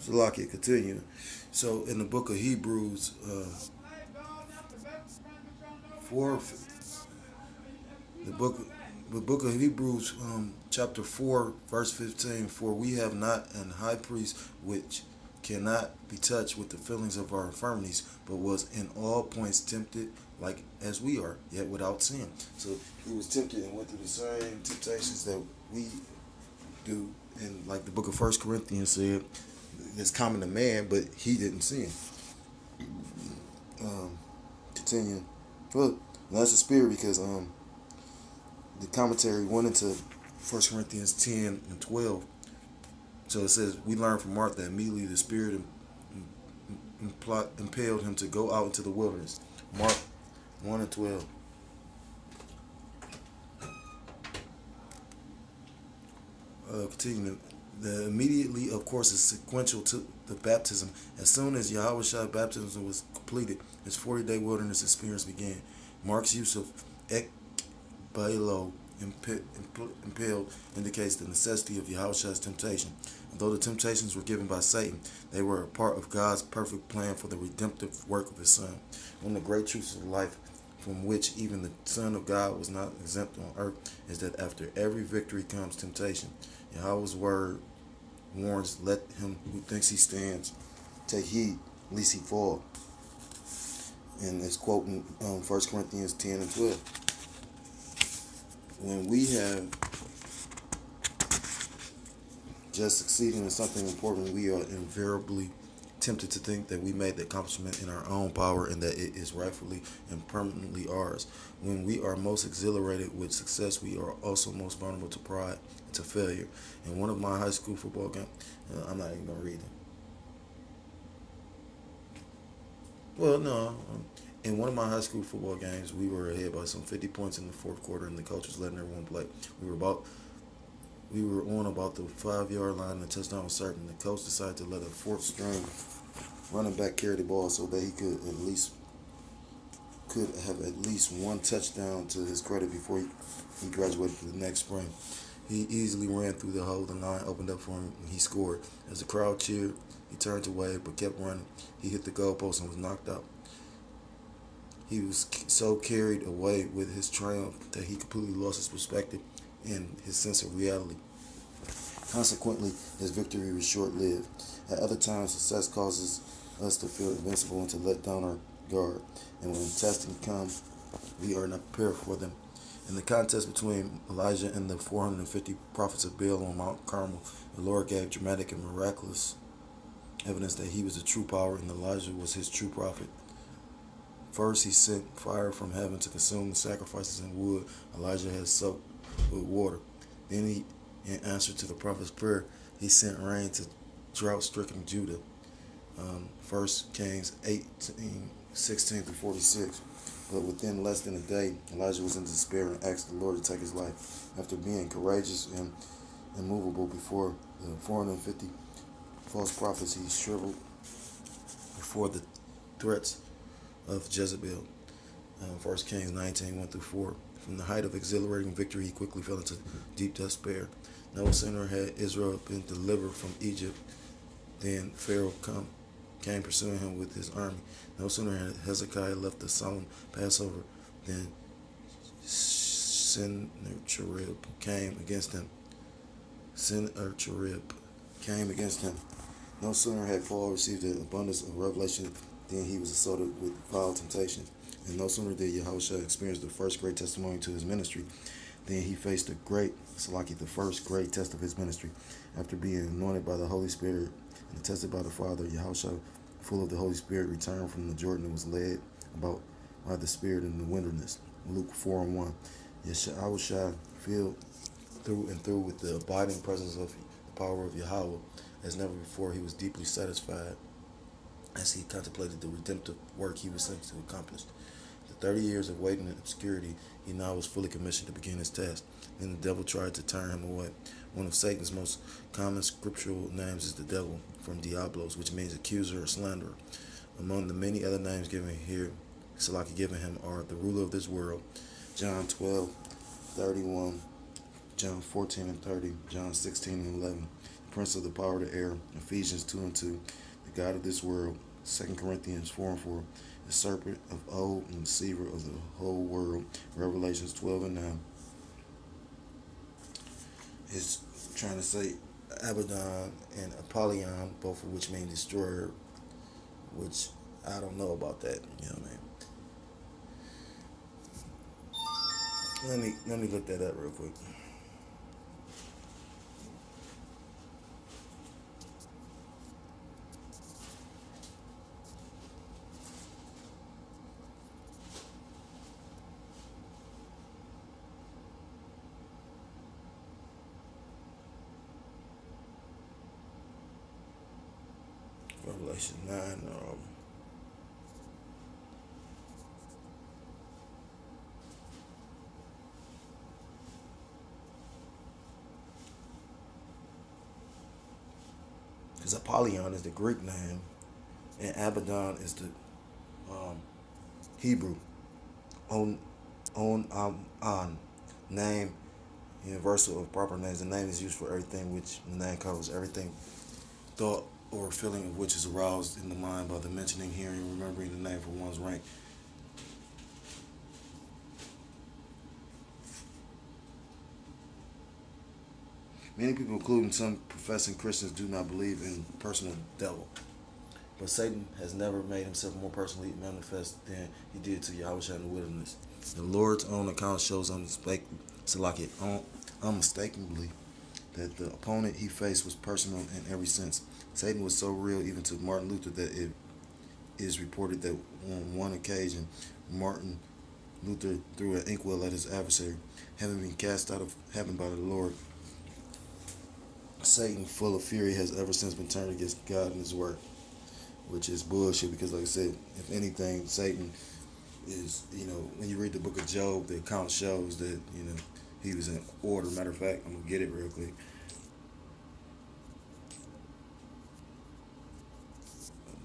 Salakia, continue. So in the book of Hebrews, four, the book, the book of Hebrews, chapter 4, verse 15. For we have not an high priest which cannot be touched with the feelings of our infirmities, but was in all points tempted like as we are, yet without sin. So he was tempted and went through the same temptations that we do. And like the book of First Corinthians said, it's common to man, but he didn't sin. Continue. Well, that's the spirit because the commentary went into First Corinthians 10 and 12. So it says we learn from Mark that immediately the spirit impelled him to go out into the wilderness. Mark 1 and 12. Continue. The immediately, of course, is sequential to the baptism. As soon as Yahweh's baptism was completed, his 40-day wilderness experience began. Mark's use of ekbalo, impelled, indicates the necessity of Yahweh's temptation. Although the temptations were given by Satan, they were a part of God's perfect plan for the redemptive work of his Son. One of the great truths of life, from which even the Son of God was not exempt on earth, is that after every victory comes temptation. Yahweh's word warns, let him who thinks he stands take heed, lest he fall. And it's quoting 1 Corinthians 10 and 12. When we have just succeeded in something important, we are invariably tempted to think that we made the accomplishment in our own power and that it is rightfully and permanently ours. When we are most exhilarated with success, we are also most vulnerable to pride and to failure. In one of my high school football games, I'm not even going to read it. Well, no. In one of my high school football games, we were ahead by some 50 points in the fourth quarter, and the coach was letting everyone play. We were on about the 5-yard line, and the touchdown was certain. The coach decided to let a fourth string running back carry the ball so that he could have at least one touchdown to his credit before he graduated to the next spring. He easily ran through the hole. The line opened up for him, and he scored. As the crowd cheered, he turned away but kept running. He hit the goalpost and was knocked out. He was so carried away with his triumph that he completely lost his perspective and his sense of reality. Consequently, his victory was short-lived. At other times, success causes us to feel invincible and to let down our guard. And when testing comes, we are not prepared for them. In the contest between Elijah and the 450 prophets of Baal on Mount Carmel, the Lord gave dramatic and miraculous evidence that he was the true power and Elijah was his true prophet. First, he sent fire from heaven to consume the sacrifices and wood Elijah had soaked with water. Then, in answer to the prophet's prayer, he sent rain to drought-stricken Judah. 1 Kings 18:16-46. But within less than a day, Elijah was in despair and asked the Lord to take his life. After being courageous and immovable before the 450 false prophets, he shriveled before the threats of Jezebel. 1 Kings 19:1-4. From the height of exhilarating victory, he quickly fell into deep despair. No sooner had Israel been delivered from Egypt than Pharaoh came pursuing him with his army. No sooner had Hezekiah left the solemn Passover than Sennacherib came against him. No sooner had Paul received an abundance of revelation than he was assaulted with vile temptations. And no sooner did Yahushua experience the first great testimony to his ministry than he faced the first great test of his ministry. After being anointed by the Holy Spirit and attested by the Father, Yahushua, full of the Holy Spirit, returned from the Jordan and was led about by the Spirit in the wilderness. Luke 4:1. Yahushua, filled through and through with the abiding presence of the power of Yahweh, as never before, he was deeply satisfied as he contemplated the redemptive work he was sent to accomplish. The 30 years of waiting in obscurity, he now was fully commissioned to begin his task. Then the devil tried to turn him away. One of Satan's most common scriptural names is the devil, from diablos, which means accuser or slanderer. Among the many other names given here, Salaki given him are the ruler of this world, John 12:31, John 14:30, John 16:11. prince of the power of the air. Ephesians 2:2, the God of this world. 2 Corinthians 4:4, the serpent of old and deceiver of the whole world. Revelations 12:9. It's trying to say Abaddon and Apollyon, both of which mean destroyer, which I don't know about that. You know what I mean? Let me look that up real quick. Revelation 9. Because Apollyon is the Greek name, and Abaddon is the Hebrew. On name, universal of proper names. The name is used for everything, which the name covers everything, thought or feeling of which is aroused in the mind by the mentioning, hearing, remembering the name for one's rank. Many people, including some professing Christians, do not believe in personal devil. But Satan has never made himself more personally manifest than he did to Yahweh in the wilderness. The Lord's own account shows unmistakably that the opponent he faced was personal in every sense. Satan was so real even to Martin Luther that it is reported that on one occasion, Martin Luther threw an inkwell at his adversary. Having been cast out of heaven by the Lord, Satan, full of fury, has ever since been turned against God and his word, which is bullshit because, like I said, if anything, Satan is, when you read the book of Job, the account shows that, he was in order. Matter of fact, I'm going to get it real quick.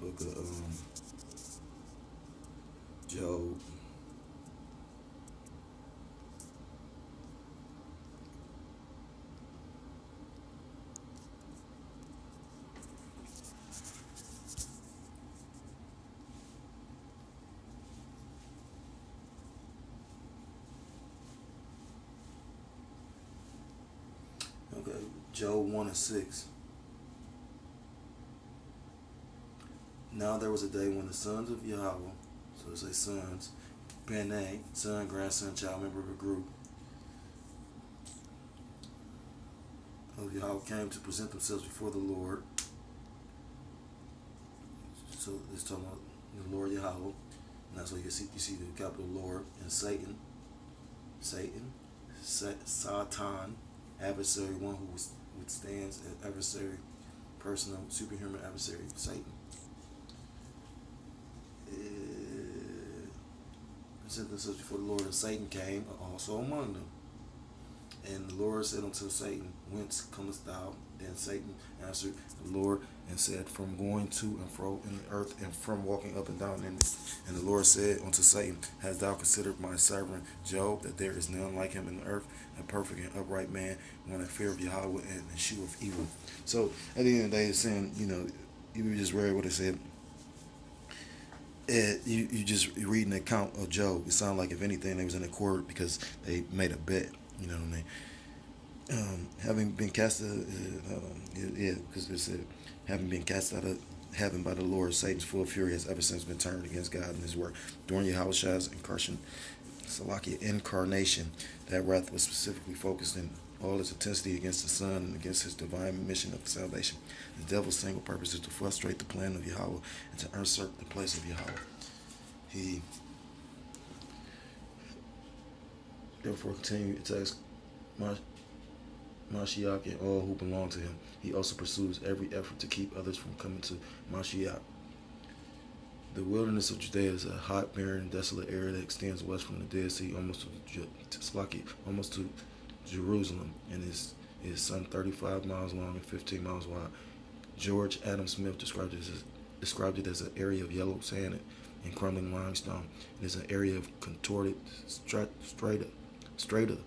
The book of Job. Okay, Job 1:6. Now there was a day when the sons of Yahweh, so it says sons, Benay, son, grandson, child member of a group of Yahweh came to present themselves before the Lord. So it's talking about the Lord Yahweh. And that's why you see the capital Lord, and Satan, Satan, adversary, one who withstands an adversary, personal, superhuman adversary, Satan. Present themselves before the Lord, and Satan came also among them. And the Lord said unto Satan, Whence comest thou? Then Satan answered the Lord and said, From going to and fro in the earth, and from walking up and down in it. And the Lord said unto Satan, Hast thou considered my servant Job, that there is none like him in the earth, a perfect and upright man, one that fear of Yahweh and escheweth evil? So at the end of the day, it's saying, you just read what it said. You just read an account of Job. It sounded like, if anything, they was in accord because they made a bet. You know what I mean? Having been cast because it said, having been cast out of heaven by the Lord, Satan's full fury has ever since been turned against God and his word. During Yahweh's incarnation, that wrath was specifically focused in all its intensity against the Son and against his divine mission of salvation. The devil's single purpose is to frustrate the plan of Yahweh and to usurp the place of Yahweh. He therefore continued to ask Mashiach and all who belong to him. He also pursues every effort to keep others from coming to Mashiach. The wilderness of Judea is a hot, barren, desolate area that extends west from the Dead Sea almost to Jerusalem, and is some 35 miles long and 15 miles wide. George Adam Smith described it as an area of yellow sand and crumbling limestone. It is an area of contorted strata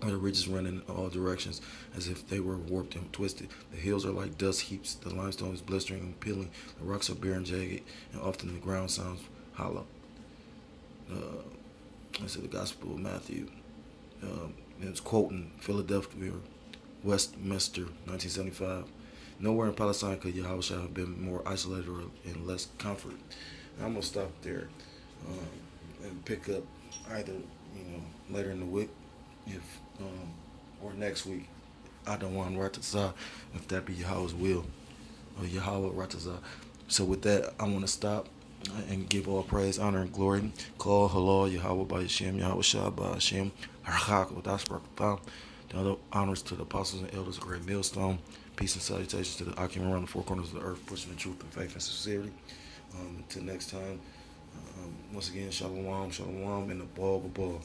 The ridges run in all directions as if they were warped and twisted. The hills are like dust heaps. The limestone is blistering and peeling. The rocks are bare and jagged, and often the ground sounds hollow. I said the Gospel of Matthew. It's quoting Philadelphia, Westminster, 1975. Nowhere in Palestine could Yahushua have been more isolated or in less comfort. I'm gonna stop there and pick up either later in the week, if or next week. I don't want to Ratazah, if that be Yahweh's will, or Yahweh Ratazah. So with that, I want to stop and give all praise, honor, and glory. Call halal Yahweh by Hashem, Yahweh Shah by Hashem, Harchak Wadaspraktham. The other honors to the apostles and elders of Great Millstone. Peace and salutations to the Akim around the four corners of the earth, pushing the truth and faith and sincerity. Until next time, once again, shalom, shalom, and the ball.